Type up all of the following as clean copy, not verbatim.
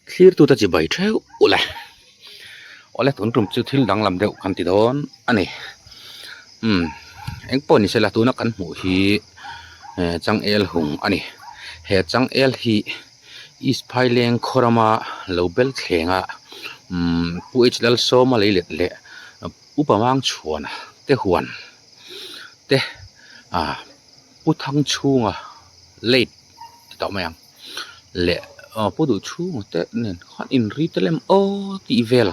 clear tu ta chỉ bảy treo ole tun rum chu thil dang lam deuh kan ti don ani eng pawh ni sela tuna kan hmuh hi changel hung ani he changel hi East Phaileng khorama lobel thlenga puhlal sawma leilet le upamang chuana te huan te puthang chunga late ti taw mayang le pudu chunga te nen khan in ri telem o ti vel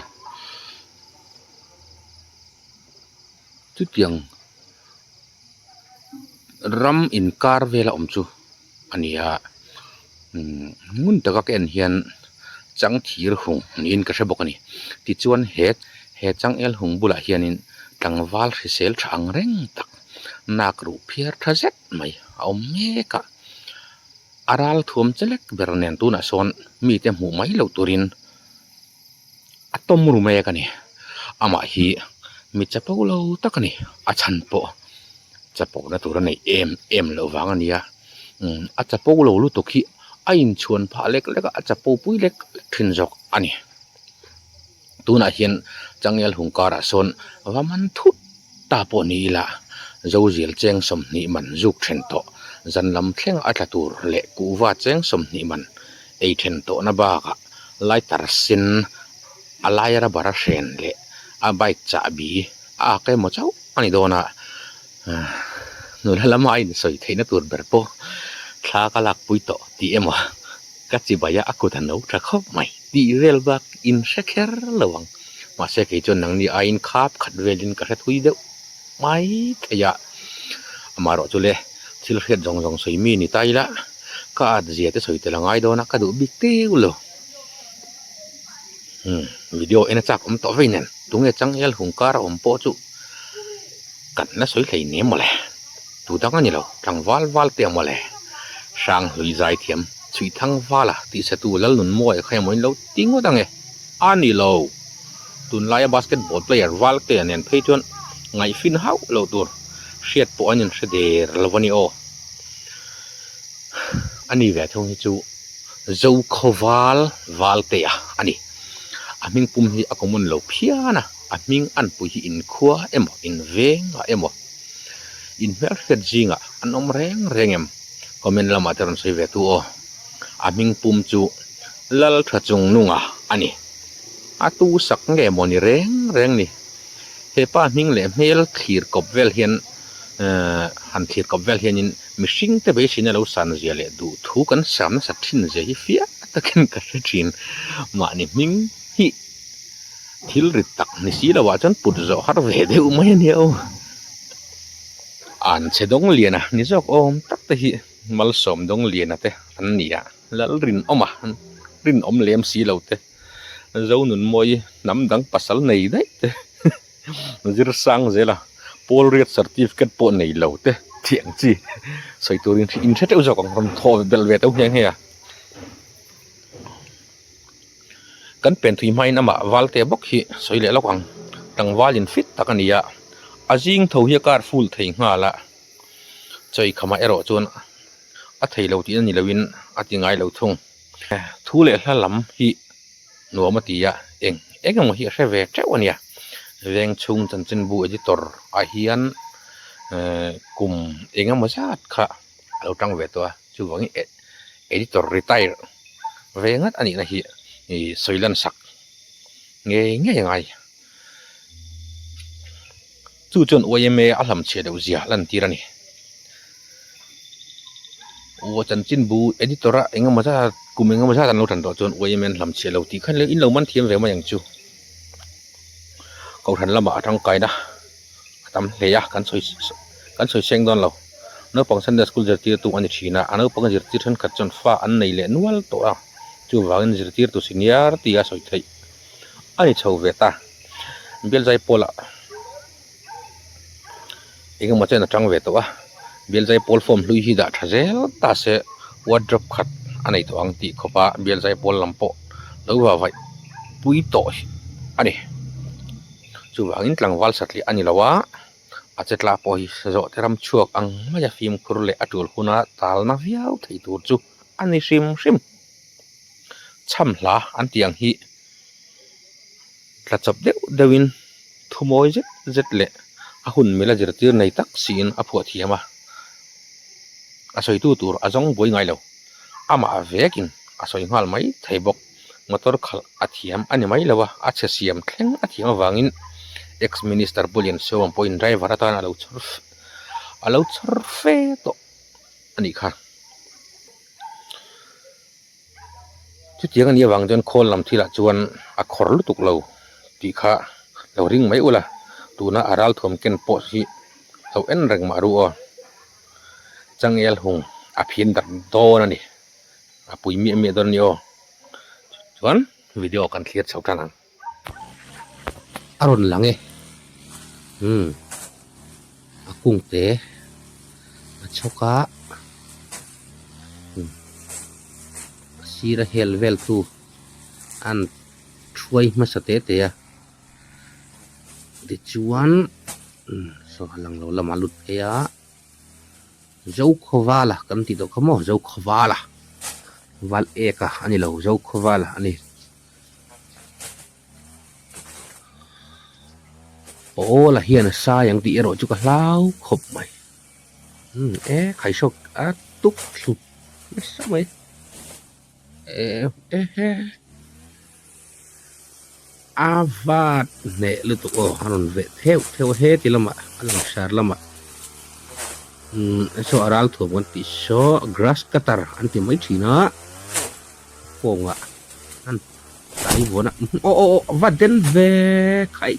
chu tiang ram in kar vela om chu ania ngun taka ken hian chang thir hung nin ka hrebok ani ti chuan he changel hung bula hianin tlangwal hrisel thang reng tak nak ru phiar thazet mai om meka aral thum chelek bernen tu na son mi te mu mai lo turin atom ru me ka ni ama hi mi chapo lo takani achan po chapo na tur nei em lo wang ania a chapo lo lu to khi ain chuan pha lek lek a chapo pui lek thin jok ani tuna hian changel hungkara son waman thut ta po ni la zo zil cheng som ni man juk then to zanlam thleng atla tur le kuwa cheng som ni man ei then to na ba ka lai tar sin alayara bara shen le a bai cha bi a ke mo chau ani dona nu lama ai soi theina tur ber po thla ka lak pui to ti emo ka chi baya akutan no tha khop mai ti rel bak in shakher lawang ma se ke chon nang ni ain khap khat velin ka thui deuh mai thaya amaro chule thil khet jong jong soi mi ni taila ka ad zia te soi te langai dona ka du big te ulo video ena chak om to veinen tunge changel hungkar om po chu kan na soi hlei ne mole tu dang ani lo tang wal te mole sang hui zai thiam chui thang wala ti se tu lal nun moi khay moi lo tingo dange ani lo tun lai basketball player wal te anen phei chon ngai fin hau lo tur hriat po anin hredir lawani o ani ve thong hi chu zo khowal wal te ani aming pum hi akomun lo phiana aming an pu hi in khua emo in venga emo in mer het jinga anom rengem komen lama teron sei ve tu o aming pum chu lal thachung nunga ani atu sak nge moni reng ni he pa ming le mel thir kop vel hian han thir kop vel hian in mishing te be sina lo san zia le du thu kan sam sa thin je hi fia takin ka thin ma ni ming hi thil rit tak ni si la wa chan put zo har ve de mai ni o an chedong liana ni jok om tak te hi mal som dong liana te an nia lal rin oma rin om lem si lo te zo nun moi nam dang pasal nei dai te zir sang zela pol riat certificate po nei lo te thiang chi soi turin in thet u jok rom tho bel ve to hyang he kan pen thui mai nama walte bok hi soile lokang tang walin fit takania ajing tho hi kar full thei ngala choi khama ero chon a thei lo ti ani lowin atingai lo thung thu le hlalam hi nuamatia engam hi reve chawania veng chung chan chen bu editor a hian kum engam masat kha lo tang ve to chu wangi editor retire vengat ani na hi soilan sak nge ngai chu chon oyeme alam che deu zia lan tirani o chan chin bu editora engam macha kumengam macha tan lo than to chon oyeme lam che lo ti khan le in lo man thiam ve ma yang chu kau than lama thang kai na tam leya kan soi seng don lo no pang sunday school jer ti tu ani thina ano pang jer ti than khat chon fa an nei le nual to a chu wangin jer tir tu senior ti a soi thei ani chho ve ta bel jai pola engam macha na tang ve to a bel jai pol form lui hi da thazel ta se wardrobe khat anei to ang ti khopa bel jai pol lampo lo wa vai pui to ani chu wangin tlang wal satli ani lawa achetla po hi zo teram chuak ang maya film khurle atul huna talna viau thei tur chu ani sim cham hla an tiang hi tla chop deuin thumoi zet le a hun mela zir tir nei tak sin a phuat hiama a soi tu tur a zong boi ngai lo ama vekin a soi ngal mai theibok motor khal a thiam ani mai lawa a che siam thleng a thiam awangin ex minister bulian so point driver atan alo chhor fe to ani kha chu tiang ani awang jon khol lam thila chuan a khor lutuk lo ti kha lo ring mai ula tuna aral thom ken po hi lo en reng maru o changel hung a phin dak don ani a pui mi don ni o chuan video kan thliat chho tan aron lange akung te choka sira hel vel tu an thuai ma sate te ya de chuan so halang lo lama lut e ya zo khowala kan ti do khamo zo khowala wal eka ani lo zo khowala ani ola hian sa yang ti ero chu ka hlau khop mai khai sok a tuk thu sa mai avat ne lu tu o hanon ve theo he ti lama alang sar lama so aral thu mon ti so grass cutter anti mai thina ponga an tai bona va den ve khai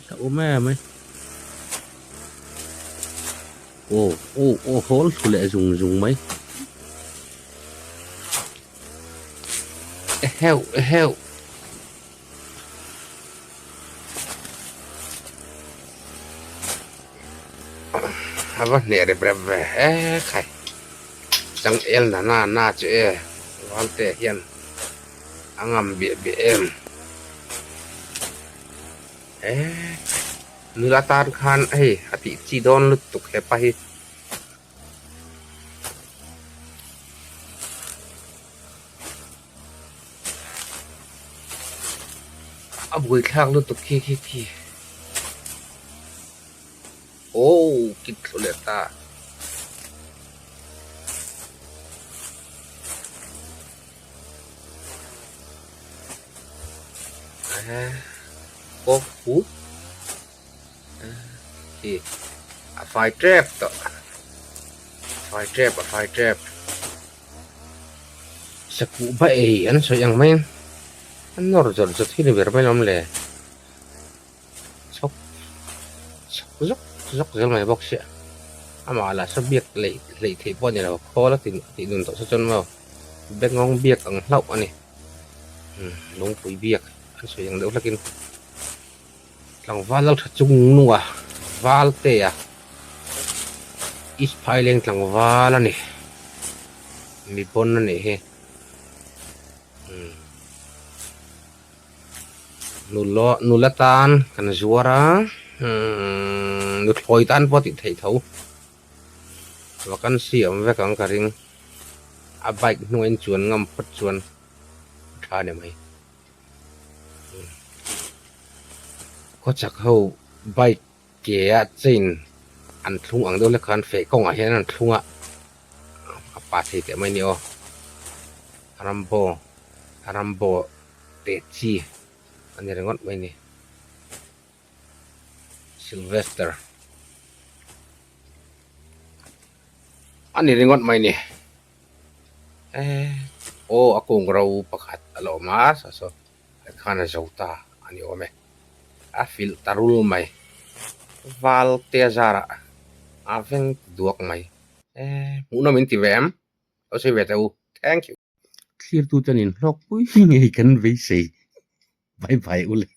sa o me mai hol thule zung mai heo hava nere breve khai chang el na che walte hian angam bi em nulatan khan ati chi don lut tuk he pa hi abui khang lut tuk ki kit leta hu a fire trap to fire trap saku ba an so yang main an nor jor hi ni ber mai lam le chok zel mai bok sia ama la so biak le the pon ni lo khola ti dun to so chon ma bek ngong biak ang hlau ani lung pui biak an so yang deuh lakin lang valal chung nuwa valte ya is phailing tlang vala ni mi pon na ni he nulatan kan zuara nut hoitan poti thei thau wakan siam ve kang karing a bike nuin chuan ngam pat chuan tha ne mai ko chak ho bike ke a chain an thung ang do le khan fe kong a hian an thunga a pa thei te mai ni o rambo te chi ani rengot mai ni Sylvester ani rengot mai ni akong raw pakhat alo mas so khana jauta ani ome a fil tarul mai val te zara aveng duak mai una min ti vem o se vetau thank you clear tu tanin lok pui nge kan ve sei bye ule